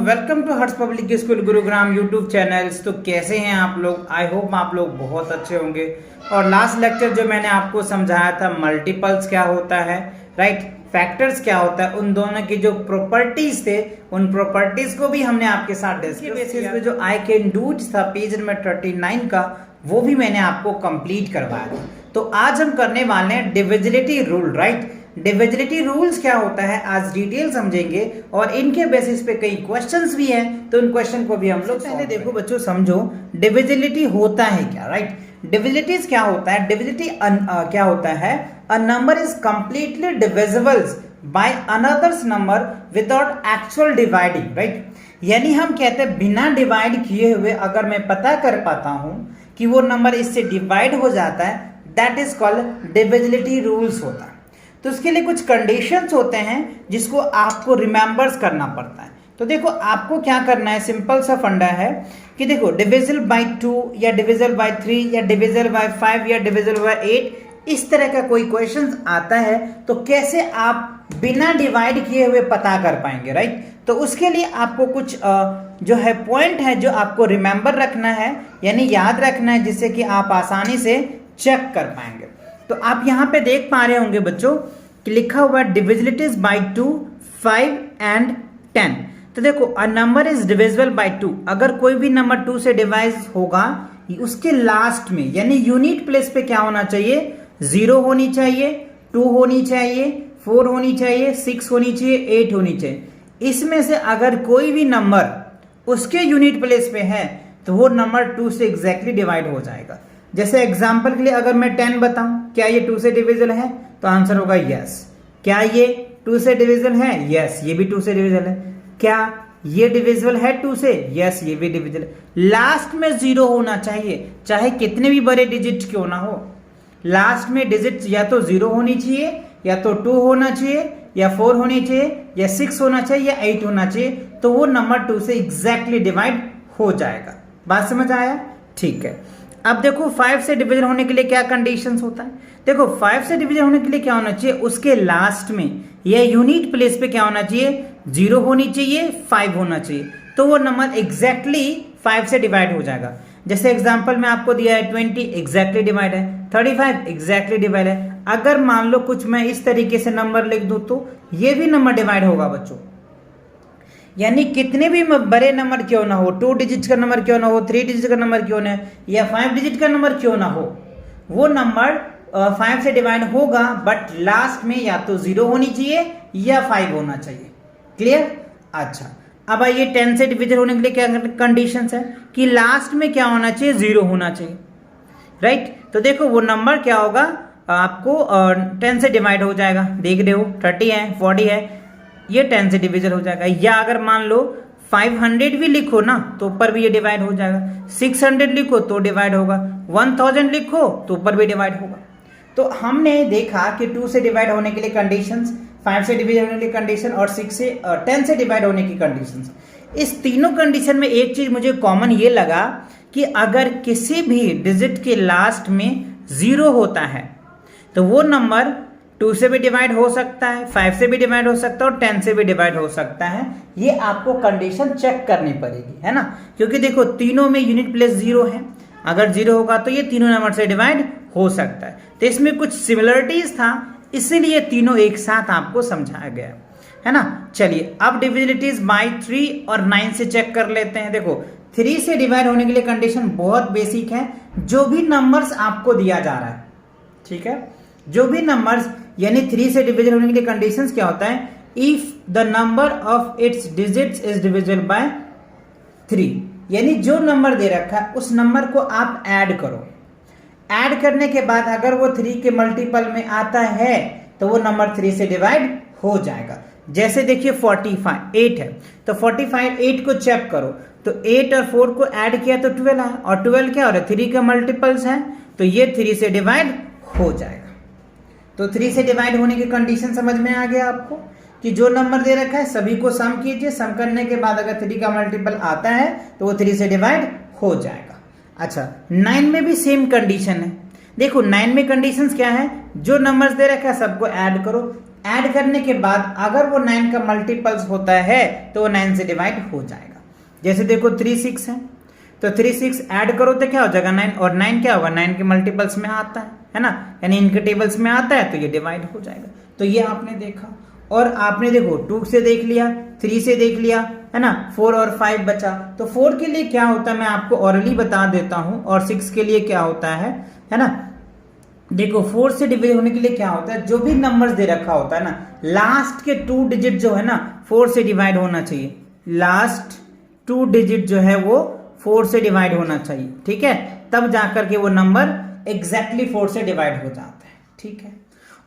Welcome to Harsh Public School Gurugram YouTube channels. तो कैसे हैं आप लोग? आई होप आप लोग बहुत अच्छे होंगे। और लास्ट लेक्चर जो मैंने आपको समझाया था, मल्टीपल्स क्या होता है, राइट, फैक्टर्स क्या होता है, उन दोनों की जो प्रॉपर्टीज थे उन प्रॉपर्टीज को भी हमने आपके साथ डिस्कस किया। में जो आई कैन डू था पेज नंबर 39 का, वो भी मैंने आपको कंप्लीट करवाया था। तो आज हम करने वाले हैं divisibility rule, right. Divisibility rules क्या होता है आज डिटेल समझेंगे और इनके बेसिस पे कई क्वेश्चंस भी हैं, तो उन क्वेश्चन को भी हम लोग पहले देखो बच्चों, समझो डिविजिबिलिटी होता है क्या, राइट। डिविजिबिलिटीज क्या होता है? डिविजिबिलिटी क्या होता है? A number is completely divisible by another's number without actual dividing, right. यानी हम कहते हैं बिना डिवाइड किए हुए अगर मैं पता कर पाता हूं कि वो नंबर इससे डिवाइड हो जाता है, that is called divisibility rules होता है। तो उसके लिए कुछ कंडीशंस होते हैं जिसको आपको रिमेंबर्स करना पड़ता है। तो देखो आपको क्या करना है, सिंपल सा फंडा है कि देखो डिविजिबल बाय 2 या डिविजिबल बाय 3 या डिविजिबल बाय 5 या डिविजिबल बाय 8, इस तरह का कोई क्वेश्चन आता है तो कैसे आप बिना डिवाइड किए हुए पता कर पाएंगे, राइट। तो उसके लिए आपको कुछ जो है पॉइंट है जो आपको रिमेंबर रखना है, यानी याद रखना है, जिससे कि आप आसानी से चेक कर पाएंगे। तो आप यहाँ पे देख पा रहे होंगे बच्चों कि लिखा हुआ है डिविजिबिलिटीज बाय 2, 5 एंड 10। तो देखो a number is divisible by 2, अगर कोई भी नंबर 2 से डिवाइड होगा उसके लास्ट में यानी यूनिट प्लेस पे क्या होना चाहिए? 0 होनी चाहिए, 2 होनी चाहिए, 4 होनी चाहिए, 6 होनी चाहिए, 8 होनी चाहिए। इसमें से अगर कोई भी नंबर उसके यूनिट प्लेस पे है तो वो नंबर 2 से एग्जैक्टली डिवाइड हो जाएगा। जैसे एग्जांपल के लिए अगर मैं 10 बताऊं, क्या ये 2 से डिविजिबल है? तो आंसर होगा यस। क्या ये 2 से डिविजिबल है? यस, ये भी 2 से डिविजिबल है। क्या ये डिविजिबल है 2 से? यस, ये भी डिविजिबल। लास्ट में 0 होना चाहिए, चाहे कितने भी बड़े डिजिट क्यों ना हो। लास्ट में डिजिट या तो 0 होनी चाहिए, या तो 2 होना चाहिए, या 4 होनी चाहिए, या 6 होना चाहिए, या 8 होना चाहिए, तो वो नंबर 2 से एग्जैक्टली डिवाइड हो जाएगा। बात समझ आया? ठीक है। अब देखो 5 से डिवीजन होने के लिए क्या कंडीशंस होता है? देखो 5 से डिवीजन होने के लिए क्या होना चाहिए? उसके लास्ट में या यूनिट प्लेस पे क्या होना चाहिए? 0 होनी चाहिए, 5 होना चाहिए, तो वो नंबर एग्जैक्टली 5 से डिवाइड हो जाएगा। जैसे एग्जांपल में आपको दिया है 20 एग्जैक्टली डिवाइड है, 35 एग्जैक्टली डिवाइड है। अगर मान लो कुछ मैं इस तरीके से नंबर लिख दूं तो ये भी नंबर डिवाइड होगा बच्चों। यानी कितने भी बड़े नंबर क्यों ना हो, 2 डिजिट का नंबर क्यों ना हो, 3 डिजिट का नंबर क्यों ना, या 5 डिजिट का नंबर क्यों ना हो, वो नंबर 5 से डिवाइड होगा, बट लास्ट में या तो 0 होनी चाहिए या 5 होना चाहिए। क्लियर? अच्छा, अब आइए 10 से डिविजन होने के लिए क्या कंडीशंस है कि लास्ट में क्या होना चाहिए? 0 होना चाहिए, राइट। तो देखो वो नंबर क्या होगा, आपको 10 से डिवाइड हो जाएगा। देख रहे हो 30 है, 40 है, ये 10 से डिविजन हो जाएगा। या अगर मान लो 500 भी लिखो ना तो ऊपर भी ये डिवाइड हो जाएगा, 600 लिखो तो डिवाइड होगा, 1000 लिखो तो ऊपर भी डिवाइड होगा। तो हमने देखा कि 2 से डिवाइड होने के लिए कंडीशंस, 5 से डिवाइड होने की कंडीशन और 10 से डिवाइड होने की कंडीशंस। इस तीनों कंडीशन में एक चीज मुझे कॉमन ये लगा कि अगर किसी भी डिजिट के लास्ट में 0 होता है तो वो नंबर 2 से भी डिवाइड हो सकता है, 5 से भी डिवाइड हो सकता है और 10 से भी डिवाइड हो सकता है। ये आपको कंडीशन चेक करनी पड़ेगी, है ना, क्योंकि देखो तीनों में यूनिट प्लेस 0 है। अगर 0 होगा तो ये तीनों नंबर से डिवाइड हो सकता है। तो इसमें कुछ सिमिलरिटीज था, इसीलिए तीनों एक साथ आपको समझाया गया, है ना। चलिए अब डिविजिबिलिटीज बाय 3 और 9 से चेक कर लेते हैं। देखो 3 से डिवाइड होने के लिए कंडीशन बहुत बेसिक है, जो भी नंबर्स आपको दिया जा रहा है, ठीक है, जो भी नंबर्स, यानी 3 से डिविजन होने के लिए कंडीशंस क्या होता है? If the number of its digits is divisible by 3, यानी जो नंबर दे रखा है उस नंबर को आप ऐड करो। ऐड करने के बाद अगर वो 3 के मल्टीपल में आता है तो वो नंबर 3 से डिवाइड हो जाएगा। जैसे देखिए 45 8 है, तो 45 8 को चेक करो, तो 8 और 4 को ऐड किया तो 12 है, और 12 क्या हो रहा है? 3 के मल्टीपल्स है, तो ये 3 से डिवाइड हो जाएगा। तो 3 से डिवाइड होने की कंडीशन समझ में आ गया आपको कि जो नंबर दे रखा है सभी को सम कीजिए, सम करने के बाद अगर 3 का मल्टीपल आता है तो वो 3 से डिवाइड हो जाएगा। अच्छा 9 में भी सेम कंडीशन है। देखो 9 में कंडीशंस क्या है? जो नंबर्स दे रखा है सबको ऐड करो, ऐड करने के बाद अगर वो 9 का मल्टीपल्स होता है तो वो 9 से डिवाइड हो जाएगा। जैसे देखो 3 6 है, तो 3 6 ऐड करो तो क्या हो जाएगा 9, और 9 क्या होगा 9 के मल्टीपल्स में आता है ना, यानी इनके टेबल्स में आता है तो ये डिवाइड हो जाएगा। तो ये आपने देखा, और आपने देखो 2 से देख लिया, 3 से देख लिया, है ना, 4 और 5 बचा। तो 4 के लिए क्या होता है मैं आपको ऑरली बता देता हूं, और 6 के लिए क्या होता है ना। देखो 4 से डिवाइड होने के लिए क्या होता है, जो भी नंबर्स दे रखा होता है ना, लास्ट के 2 डिजिट जो है ना 4 से डिवाइड होना चाहिए। लास्ट 2 डिजिट जो है वो 4 से डिवाइड होना चाहिए, ठीक है, तब जाकर के वो नंबर एग्जैक्टली 4 से डिवाइड हो जाता है, ठीक है।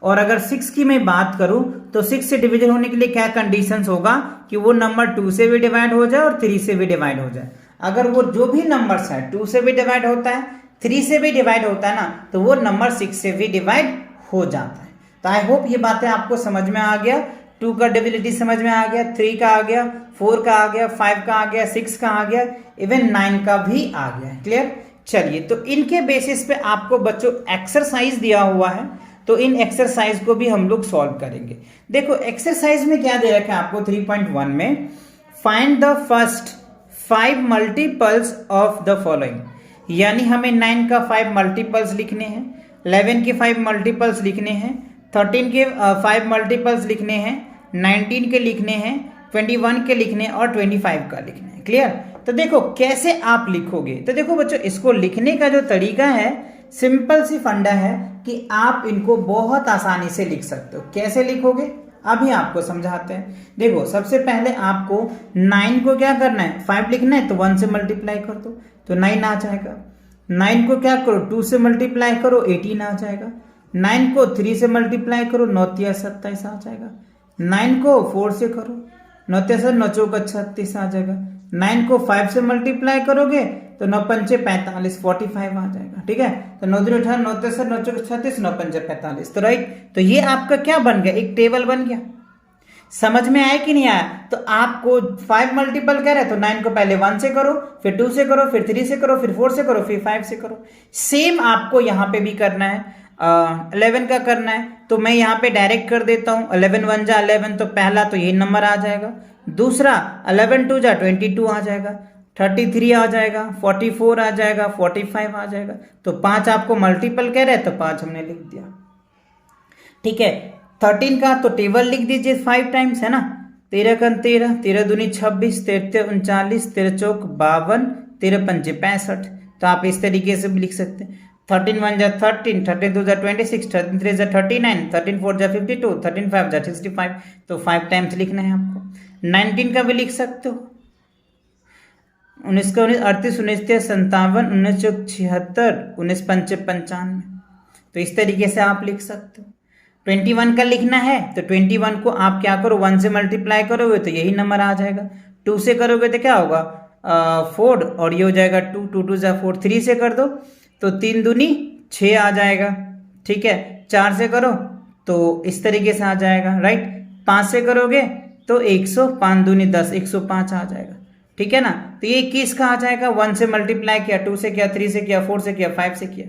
और अगर 6 की मैं बात करूं तो 6 से डिवीजन होने के लिए क्या कंडीशंस होगा कि वो नंबर 2 से भी डिवाइड हो जाए और 3 से भी डिवाइड हो जाए। अगर वो जो भी नंबर्स है 2 से भी डिवाइड होता है, 3 से भी डिवाइड होता है ना, तो वो नंबर 6 से भी डिवाइड हो जाता है। तो आई होप ये बातें आपको समझ में आ गया। 2 का डिविजिबिलिटी समझ में आ गया, 3 का आ गया, 4 का आ गया, 5 का आ गया, 6 का आ गया, इवन 9 का भी आ गया। क्लियर? चलिए, तो इनके बेसिस पे आपको बच्चों एक्सरसाइज दिया हुआ है, तो इन एक्सरसाइज को भी हम लोग सॉल्व करेंगे। देखो एक्सरसाइज में क्या दे रखा है आपको 3.1 में, find the first 5 multiples of the following, यानी हमें 9 का 5 मल्टीपल्स लिखने हैं, 11 के 5 मल्टीपल्स लिखने हैं, 13 के 5 मल्टीपल्स लिखने हैं, 19 के लिखने हैं, 21 के लिखने और 25 का लिखने हैं। क्लियर? तो देखो कैसे आप लिखोगे। तो देखो बच्चों, इसको लिखने का जो तरीका है सिंपल सी फंडा है कि आप इनको बहुत आसानी से लिख सकते हो। कैसे लिखोगे अभी आपको समझाते हैं। देखो सबसे पहले आपको 9 को क्या करना है, 5 लिखना है तो 1 से मल्टीप्लाई कर दो तो 9 आ जाएगा। 9 को क्या करो 2 से मल्टीप्लाई करो 18 आ जाएगा। 9 को 3 से मल्टीप्लाई करो 9 3 27 आ जाएगा। 9 को 4 से करो 9 3 9 4 36 आ जाएगा। 9 को 5 से मल्टीप्लाई करोगे तो 9 5 45 45 आ जाएगा। ठीक है, तो 9 2 18 9 3 9 4 36 9 5 45। तो राइट, तो ये आपका क्या बन गया, एक टेबल बन गया। समझ में आया कि नहीं आया? तो आपको 5 मल्टीपल कह रहे तो 9 को पहले 1 से करो, फिर 2 से करो, फिर 3 से करो, फिर 4 से करो, फिर 5 से करो। सेम आपको यहाँ पे भी करना है, 11 का करना है। तो मैं यहाँ पे डायरेक्ट कर देता हूँ, 11 1 जा 11, तो पहला तो यही नंबर आ जाएगा। दूसरा 11 2 जा 22 आ जाएगा, 33 आ जाएगा, 44 आ जाएगा, 45 आ जाएगा। तो 5 आपको मल्टीपल कह रहे हैं तो 5 हमने लिख दिया। ठीक है, 13 का तो टेबल लिख दीजिए 5 टाइम्स, है ना। 13 का 13, 13 दूनी 26, 13 39, 13 चौक 52, 13 पंचे 65। तो आप इस तरीके से भी लिख सकते हैं। 13 1 जा 13, 13 2 जा 26, 13 3 जा 39, 13 4 जा 52, 13 5 जा 65। तो 5 टाइम्स लिखना है आपको। 19 का भी लिख सकते हो, 19 का 19 38 19 57 19 चौक 76, 19 पंचे 95। तो इस तरीके से आप लिख सकते हो। 21 का लिखना है तो 21 को आप क्या करो 1 से मल्टीप्लाई करोगे तो यही नंबर आ जाएगा। 2 से करोगे तो क्या होगा 4, और ये हो जाएगा 2 2 2 जा 4। 3 से कर दो तो 3 दूनी 6 आ जाएगा। ठीक है, 4 से करो तो इस तरीके से आ जाएगा। राइट, 5 से करोगे तो 100, 5 दूनी 10, 105 आ जाएगा। ठीक है ना। तो ये 21 का आ जाएगा, 1 से मल्टीप्लाई किया, 2 से किया, 3 से किया, 4 से किया, 5 से किया।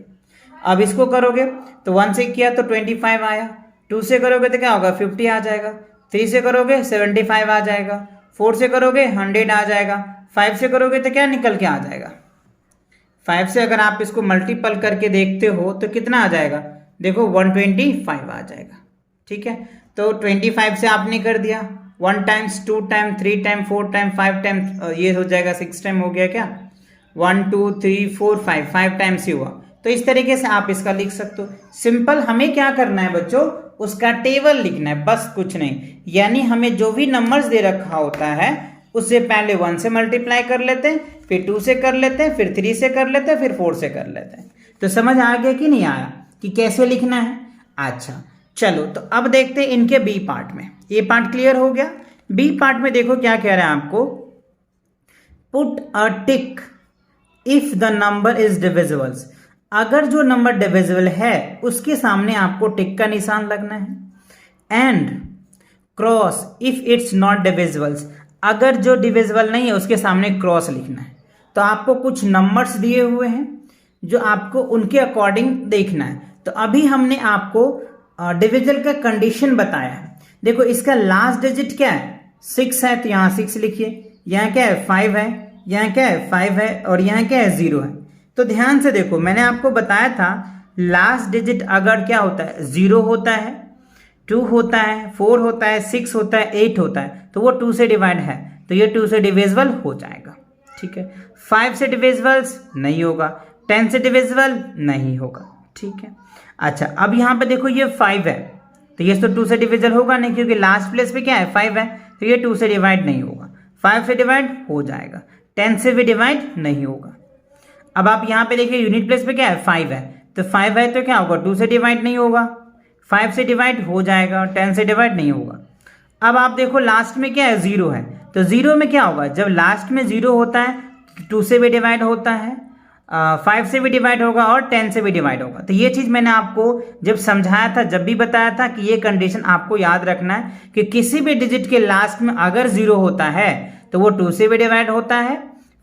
अब इसको करोगे तो 1 से किया तो 25 आया, 2 से करोगे तो क्या होगा 50 आ जाएगा, 3 से करोगे 75 आ जाएगा, 4 से करोगे 100 आ जाएगा, 5 से करोगे तो क्या निकल के आ जाएगा। 5 से अगर आप इसको मल्टीपल करके देखते हो तो कितना आ जाएगा, देखो 125 आ जाएगा। ठीक है, तो 25 से आपने कर दिया, 1 times 2 time 3 time 4 time 5 time, ये हो जाएगा 6 टाइम हो गया क्या, 1 2 3 4 5 टाइम्स ही हुआ। तो इस तरीके से आप इसका लिख सकते हो। सिंपल हमें क्या करना है बच्चों, उसका टेबल लिखना है, बस कुछ नहीं। यानी हमें जो भी नंबर्स दे रखा होता है उससे पहले 1 से मल्टीप्लाई कर लेते हैं, फिर 2 से कर लेते हैं, फिर 3 से कर लेते हैं, फिर 4 से कर लेते हैं। तो समझ आ गया कि नहीं आया कि कैसे लिखना है? अच्छा चलो, तो अब देखते हैं इनके बी पार्ट में। ये पार्ट क्लियर हो गया। बी पार्ट में देखो क्या कह रहा है आपको, put a tick if the number is divisibles. अगर जो नंबर डिविजिबल है उसके सामने आपको टिक का निशान लगना है। And cross if it's not divisibles, अगर जो डिविजिबल नहीं है उसके सामने क्रॉस लिखना है। तो आपको कुछ नंबर्स दिए हुए हैं जो आपको उनके अकॉर्डिंग देखना है। तो अभी हमने आपको डिविजल का कंडीशन बताया है। देखो इसका लास्ट डिजिट क्या है, 6 है, तो यहाँ 6 लिखिए, यहाँ क्या है 5 है, यहाँ क्या है 5 है, और यहाँ क्या है 0 है। तो ध्यान से देखो, मैंने आपको बताया था लास्ट डिजिट अगर क्या होता है 0 होता है, 2 होता है, 4 होता है, 6 होता है, 8 होता है, तो वो 2 से डिवाइड है, तो ये 2 से डिविजिबल हो जाएगा। ठीक है, 5 से डिविजिबल नहीं होगा, 10 से डिविजिबल नहीं होगा। ठीक है, अच्छा अब यहाँ पे देखो ये 5 है, तो ये तो 2 से डिविजिबल होगा नहीं, क्योंकि लास्ट प्लेस पे क्या है 5 है, तो ये 2 से डिवाइड नहीं होगा। 5 से डिवाइड हो जाएगा, 10 से भी डिवाइड नहीं होगा। अब आप यहाँ पे देखिए यूनिट प्लेस पे क्या है 5 है, तो 5 है तो क्या होगा 2 से डिवाइड नहीं होगा, 5 से डिवाइड हो जाएगा, और 10 से डिवाइड नहीं होगा। अब आप देखो लास्ट में क्या है 0 है, तो 0 में क्या होगा, जब लास्ट में 0 होता है 2 से भी डिवाइड होता है, 5 से भी डिवाइड होगा, और 10 से भी डिवाइड होगा। तो ये चीज़ मैंने आपको जब समझाया था, जब भी बताया था कि ये कंडीशन आपको याद रखना है कि किसी भी डिजिट के लास्ट में अगर 0 होता है तो वो 2 से भी डिवाइड होता है,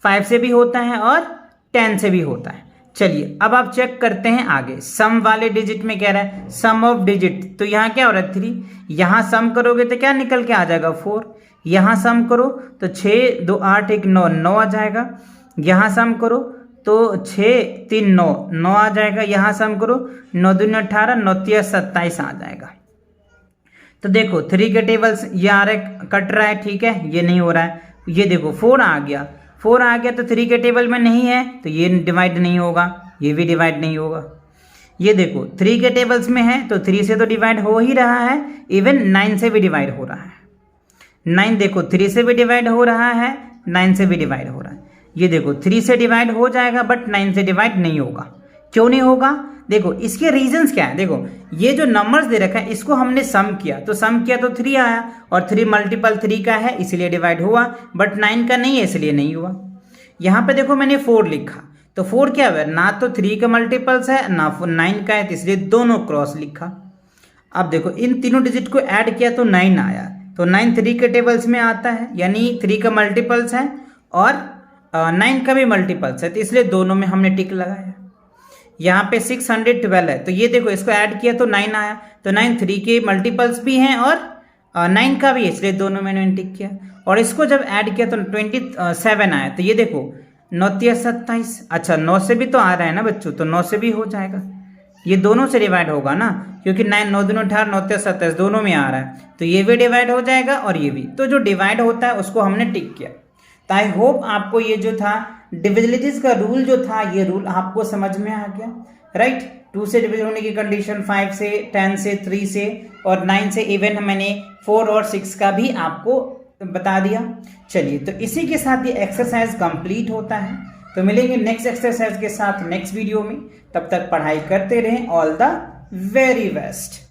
5 से भी होता है, और 10 से भी होता है। चलिए अब आप चेक करते हैं आगे, सम वाले डिजिट में कह रहा है सम ऑफ डिजिट, तो यहाँ क्या हो रहा है 3, यहाँ सम करोगे तो क्या निकल के आ जाएगा 4, यहाँ सम करो तो 6 2 8 1 9 9 आ जाएगा, यहाँ सम करो तो 6 3 9 9 आ जाएगा, यहाँ सम करो 9 2 18 9 3 27 आ जाएगा। तो देखो 3 के टेबल्स ये आ रहा कट रहा है, ठीक है, ये नहीं हो रहा है। ये देखो 4 आ गया, 4 आ गया तो 3 के टेबल में नहीं है, तो ये डिवाइड नहीं होगा, ये भी डिवाइड नहीं होगा। ये देखो 3 के टेबल्स में है तो 3 से तो डिवाइड हो ही रहा है, इवन 9 से भी डिवाइड हो रहा है। 9 देखो 3 से भी डिवाइड हो रहा है, 9 से भी डिवाइड हो रहा है। ये देखो 3 से डिवाइड हो जाएगा बट 9 से डिवाइड नहीं होगा। क्यों नहीं होगा, देखो इसके रीजंस क्या है। देखो ये जो नंबर्स दे रखा है इसको हमने सम किया, तो सम किया तो 3 आया, और 3 मल्टीपल 3 का है इसलिए डिवाइड हुआ, बट 9 का नहीं है इसलिए नहीं हुआ। यहाँ पे देखो मैंने 4 लिखा, तो 4 क्या हुआ, ना तो 3 का मल्टीपल्स है ना 9 का है, तो इसलिए दोनों क्रॉस लिखा। अब देखो इन तीनों डिजिट को ऐड किया तो 9 आया, तो 9 3 के टेबल्स में आता है, यानी 3 का मल्टीपल्स है और 9 का भी मल्टीपल्स है, तो इसलिए दोनों में हमने टिक लगाया। यहाँ पे 612 है, तो ये देखो इसको ऐड किया तो 9 आया, तो 9 3 के मल्टीपल्स भी हैं और 9 का भी है, इसलिए दोनों में मैंने टिक किया। और इसको जब ऐड किया तो 27 आया, तो ये देखो 9 3 27, अच्छा 9 से भी तो आ रहा है ना बच्चों, तो 9 से भी हो जाएगा, ये दोनों से डिवाइड होगा ना, क्योंकि 9 2 18 9 3 27 दोनों में आ रहा है, तो ये भी डिवाइड हो जाएगा और ये भी। तो जो डिवाइड होता है उसको हमने टिक किया। तो आई होप आपको ये जो था डिविजिलिटीज का रूल जो था, ये रूल आपको समझ में आ गया, राइट। 2 से डिविजन होने की कंडीशन, 5 से, 10 से, 3 से और 9 से, इवन मैंने 4 और 6 का भी आपको बता दिया। चलिए तो इसी के साथ ये एक्सरसाइज कंप्लीट होता है। तो मिलेंगे नेक्स्ट एक्सरसाइज के साथ नेक्स्ट वीडियो में, तब तक पढ़ाई करते रहें। All the very best.